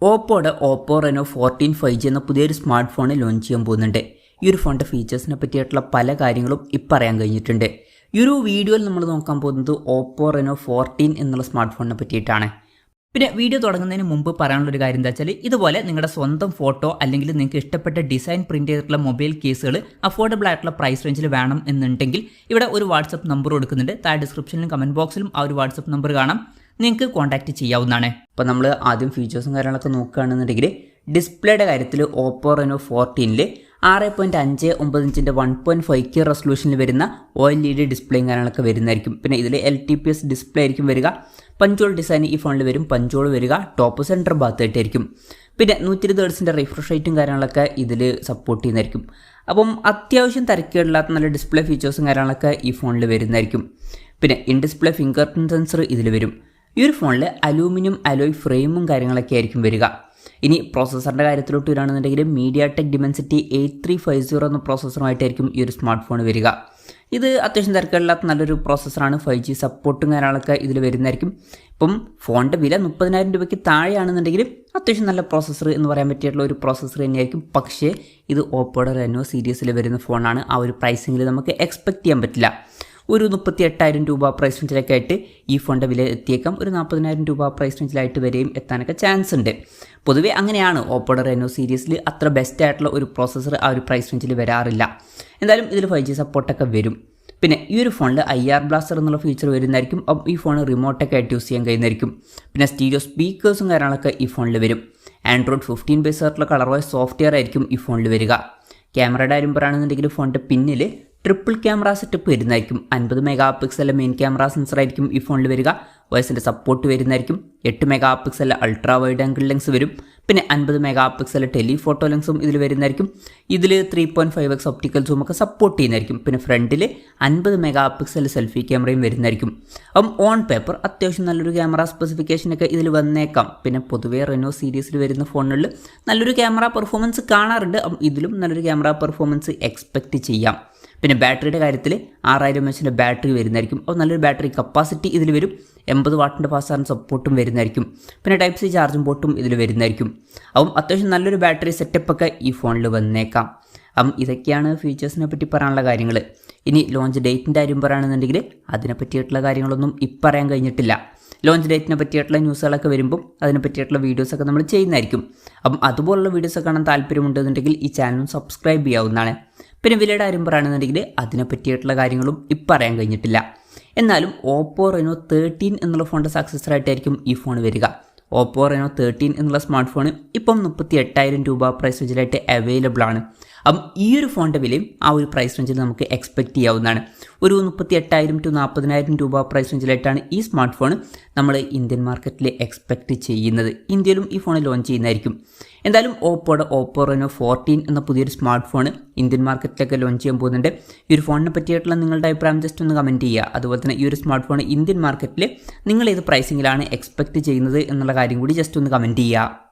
ഓപ്പോയുടെ Oppo Reno 14 5G എന്ന പുതിയൊരു smart phone launch ചെയ്യാൻ പോകുന്നുണ്ട്. ഈ ഒരു ഫോണിൻ്റെ ഫീച്ചേഴ്സിനെ പറ്റിയിട്ടുള്ള പല കാര്യങ്ങളും ഇപ്പം അറിയാൻ കഴിഞ്ഞിട്ടുണ്ട്. ഈ ഒരു വീഡിയോയിൽ നമ്മൾ നോക്കാൻ പോകുന്നത് ഓപ്പോ റെനോ 14 എന്നുള്ള സ്മാർട്ട് ഫോണിനെ പറ്റിയിട്ടാണ്. പിന്നെ വീഡിയോ തുടങ്ങുന്നതിന് മുമ്പ് പറയാനുള്ളൊരു കാര്യം എന്താ വെച്ചാൽ, ഇതുപോലെ നിങ്ങളുടെ സ്വന്തം ഫോട്ടോ അല്ലെങ്കിൽ നിങ്ങൾക്ക് ഇഷ്ടപ്പെട്ട ഡിസൈൻ പ്രിൻറ്റ് ചെയ്തിട്ടുള്ള മൊബൈൽ കേസുകൾ അഫോർഡബിൾ ആയിട്ടുള്ള പ്രൈസ് റേഞ്ചിൽ വേണം എന്നുണ്ടെങ്കിൽ ഇവിടെ ഒരു വാട്സപ്പ് നമ്പർ കൊടുക്കുന്നുണ്ട്. താഴെ ഡിസ്ക്രിപ്ഷനിലും കമൻറ്റ് ബോക്സിലും ആ ഒരു വാട്സപ്പ് നമ്പർ കാണാം, നിങ്ങൾക്ക് കോൺടാക്റ്റ് ചെയ്യാവുന്നതാണ്. അപ്പോൾ നമ്മൾ ആദ്യം ഫീച്ചേഴ്സും കാര്യങ്ങളൊക്കെ നോക്കുകയാണെന്നുണ്ടെങ്കിൽ ഡിസ്പ്ലേയുടെ കാര്യത്തിൽ ഓപ്പോ റെനോ 14 6.59 ഇഞ്ചിൻ്റെ 1.5K റെസൊല്യൂഷനിൽ വരുന്ന OLED ഡിസ്പ്ലേയും കാര്യങ്ങളൊക്കെ വരുന്നതായിരിക്കും. പിന്നെ ഇതിൽ LTPS ഡിസ്പ്ലേ ആയിരിക്കും വരിക. പഞ്ചോൾ ഡിസൈൻ ഈ ഫോണിൽ വരും. പഞ്ചോൾ വരിക ടോപ്പ് സെൻറ്റർ ഭാഗത്തായിട്ടായിരിക്കും. പിന്നെ 120 ഹെർട്സിൻ്റെ റിഫ്രഷ് റേറ്റും കാര്യങ്ങളൊക്കെ ഇതിൽ സപ്പോർട്ട് ചെയ്യുന്നതായിരിക്കും. അപ്പം അത്യാവശ്യം തിരക്കേടില്ലാത്ത നല്ല ഡിസ്പ്ലേ ഫീച്ചേഴ്സും കാര്യങ്ങളൊക്കെ ഈ ഫോണിൽ വരുന്നതായിരിക്കും. പിന്നെ in display finger print sensor ഇതിൽ വരും. ഈ ഒരു ഫോണിൽ അലൂമിനിയം അലോയ് ഫ്രെയിമും കാര്യങ്ങളൊക്കെ ആയിരിക്കും വരിക. ഇനി പ്രോസസ്സറിൻ്റെ കാര്യത്തിലോട്ട് വരികയാണെന്നുണ്ടെങ്കിൽ MediaTek Dimensity 8350 എന്ന പ്രോസസ്സറുമായിട്ടായിരിക്കും ഈ ഒരു സ്മാർട്ട് ഫോൺ വരിക. ഇത് അത്യാവശ്യം തിരക്കില്ലാത്ത നല്ലൊരു പ്രോസസ്സറാണ്. 5G സപ്പോർട്ടും കാര്യങ്ങളൊക്കെ ഇതിൽ വരുന്നതായിരിക്കും. ഇപ്പം ഫോണിൻ്റെ വില 30,000 രൂപയ്ക്ക് താഴെയാണെന്നുണ്ടെങ്കിൽ അത്യാവശ്യം നല്ല പ്രോസസ്സർ എന്ന് പറയാൻ പറ്റിയിട്ടുള്ള ഒരു പ്രോസസ്സർ തന്നെയായിരിക്കും. പക്ഷേ ഇത് ഓപ്പോയുടെ റെനോ സീരീസിൽ വരുന്ന ഫോണാണ്. ആ ഒരു പ്രൈസിങ്ങിൽ നമുക്ക് എക്സ്പെക്റ്റ് ചെയ്യാൻ പറ്റില്ല. ഒരു 38,000 രൂപ പ്രൈസ് റേഞ്ചിലൊക്കെ ആയിട്ട് ഈ ഫോണിൻ്റെ വില എത്തിയേക്കാം. ഒരു 40,000 രൂപ പ്രൈസ് റേഞ്ചിലായിട്ട് വരെയും എത്താനൊക്കെ ചാൻസ് ഉണ്ട്. പൊതുവേ അങ്ങനെയാണ്. ഓപ്പോയുടെ റെനോ സീരീസിൽ അത്ര ബെസ്റ്റ് ആയിട്ടുള്ള ഒരു പ്രോസസ്സർ ആ ഒരു പ്രൈസ് റേഞ്ചിൽ വരാറില്ല. എന്തായാലും ഇതിൽ 5G സപ്പോർട്ടൊക്കെ വരും. പിന്നെ ഈ ഒരു ഫോണിൽ IR ബ്ലാസ്റ്റർ എന്നുള്ള ഫീച്ചർ വരുന്നതായിരിക്കും. അപ്പം ഈ ഫോൺ റിമോട്ടൊക്കെ ആയിട്ട് യൂസ് ചെയ്യാൻ കഴിയുന്നതായിരിക്കും. പിന്നെ സ്റ്റീരിയോ സ്പീക്കേഴ്സും കാര്യങ്ങളൊക്കെ ഈ ഫോണിൽ വരും. Android 15 ബേസ് ആയിട്ടുള്ള കളർ വോയ്സ് സോഫ്റ്റ്വെയർ ആയിരിക്കും ഈ ഫോണിൽ വരിക. ക്യാമറയുടെ കാര്യം പറയുകയാണെന്നുണ്ടെങ്കിൽ ഫോണിൻ്റെ പിന്നിൽ ട്രിപ്പിൾ ക്യാമറ സെറ്റപ്പ് വരുന്നതായിരിക്കും. 50 mega pixel main camera sensor ആയിരിക്കും ഈ ഫോണിൽ വരിക. വോയിസിൻ്റെ സപ്പോർട്ട് വരുന്നതായിരിക്കും. 8 mega pixel ultra wide angle lens വരും. പിന്നെ 50 മെഗാ പിക്സൽ ടെലിഫോട്ടോ ലെൻസും ഇതിൽ വരുന്നതായിരിക്കും. ഇതിൽ 3.5x ഒപ്റ്റിക്കൽ സൂം ഒക്കെ സപ്പോർട്ട് ചെയ്യുന്നതായിരിക്കും. പിന്നെ ഫ്രണ്ടിൽ 50 മെഗാ പിക്സൽ സെൽഫി ക്യാമറയും വരുന്നതായിരിക്കും. അപ്പം ഓൺ പേപ്പർ അത്യാവശ്യം നല്ലൊരു ക്യാമറ സ്പെസിഫിക്കേഷനൊക്കെ ഇതിൽ വന്നേക്കാം. പിന്നെ പൊതുവേ റെനോ സീരീസിൽ വരുന്ന ഫോണുകളിൽ നല്ലൊരു ക്യാമറ പെർഫോമൻസ് കാണാറുണ്ട്. അപ്പം ഇതിലും നല്ലൊരു ക്യാമറ പെർഫോമൻസ് എക്സ്പെക്റ്റ് ചെയ്യാം. പിന്നെ ബാറ്ററിയുടെ കാര്യത്തിൽ 6000 mAh ബാറ്ററി വരുന്നതായിരിക്കും. അപ്പോൾ നല്ലൊരു ബാറ്ററി കപ്പാസിറ്റി ഇതിൽ വരും. 80 വാട്ടിൻ്റെ ഫാസ്റ്റ് ചാർജിങ് സപ്പോർട്ടും വരുന്നതായിരിക്കും. പിന്നെ Type C ചാർജിങ് പോർട്ടും ഇതിൽ വരുന്നതായിരിക്കും. അപ്പം അത്യാവശ്യം നല്ലൊരു ബാറ്ററി സെറ്റപ്പൊക്കെ ഈ ഫോണിൽ വന്നേക്കാം. അപ്പം ഇതൊക്കെയാണ് ഫീച്ചേഴ്സിനെ പറ്റി പറയാനുള്ള കാര്യങ്ങൾ. ഇനി ലോഞ്ച് ഡേറ്റിൻ്റെ കാര്യം പറയുകയാണെന്നുണ്ടെങ്കിൽ അതിനെ പറ്റിയിട്ടുള്ള കാര്യങ്ങളൊന്നും ഇപ്പം അറിയാൻ കഴിഞ്ഞിട്ടില്ല. ലോഞ്ച് ഡേറ്റിനെ പറ്റിയിട്ടുള്ള ന്യൂസുകളൊക്കെ വരുമ്പം അതിനെ പറ്റിയിട്ടുള്ള വീഡിയോസൊക്കെ നമ്മൾ ചെയ്യുന്നതായിരിക്കും. അപ്പം അതുപോലുള്ള വീഡിയോസൊക്കെ കാണാൻ താല്പര്യമുണ്ടെന്നുണ്ടെങ്കിൽ ഈ ചാനലും സബ്സ്ക്രൈബ് ചെയ്യാവുന്നതാണ്. പിന്നെ വിലയുടെ കാര്യം പറയുകയാണെന്നുണ്ടെങ്കിൽ അതിനെ പറ്റിയിട്ടുള്ള കാര്യങ്ങളും ഇപ്പം അറിയാൻ കഴിഞ്ഞിട്ടില്ല. എന്നാലും ഓപ്പോ റെനോ 13 എന്നുള്ള ഫോണിൻ്റെ സക്സസറായിട്ടായിരിക്കും ഈ ഫോൺ വരിക. ഓപ്പോ റെനോ 13 എന്നുള്ള സ്മാർട്ട് ഫോൺ ഇപ്പം 38,000 രൂപ പ്രൈസ് റേഞ്ചിലായിട്ട് അവൈലബിൾ ആണ്. അപ്പം ഈ ഒരു ഫോണിൻ്റെ വിലയും ആ ഒരു പ്രൈസ് റേഞ്ചിൽ നമുക്ക് എക്സ്പെക്റ്റ് ചെയ്യാവുന്നതാണ്. ഒരു 38,000 to 40,000 രൂപ പ്രൈസ് റേഞ്ചിലായിട്ടാണ് ഈ സ്മാർട്ട് ഫോൺ നമ്മൾ ഇന്ത്യൻ മാർക്കറ്റിൽ എക്സ്പെക്റ്റ് ചെയ്യുന്നത്. ഇന്ത്യയിലും ഈ ഫോൺ ലോഞ്ച് ചെയ്യുന്നതായിരിക്കും. എന്തായാലും ഓപ്പോയുടെ ഓപ്പോ റെനോ 14 എന്ന പുതിയൊരു സ്മാർട്ട് ഫോൺ ഇന്ത്യൻ മാർക്കറ്റിലൊക്കെ ലോഞ്ച് ചെയ്യാൻ പോകുന്നുണ്ട്. ഈ ഒരു ഫോണിനെ പറ്റിയിട്ടുള്ള നിങ്ങളുടെ അഭിപ്രായം ജസ്റ്റ് ഒന്ന് കമൻറ്റ് ചെയ്യുക. അതുപോലെ തന്നെ ഈ ഒരു സ്മാർട്ട് ഫോൺ ഇന്ത്യൻ മാർക്കറ്റിൽ നിങ്ങൾ ഏത് പ്രൈസിങ്ങിലാണ് എക്സ്പെക്റ്റ് ചെയ്യുന്നത് എന്നുള്ള കാര്യം കൂടി ജസ്റ്റ് ഒന്ന് കമൻറ്റ് ചെയ്യുക.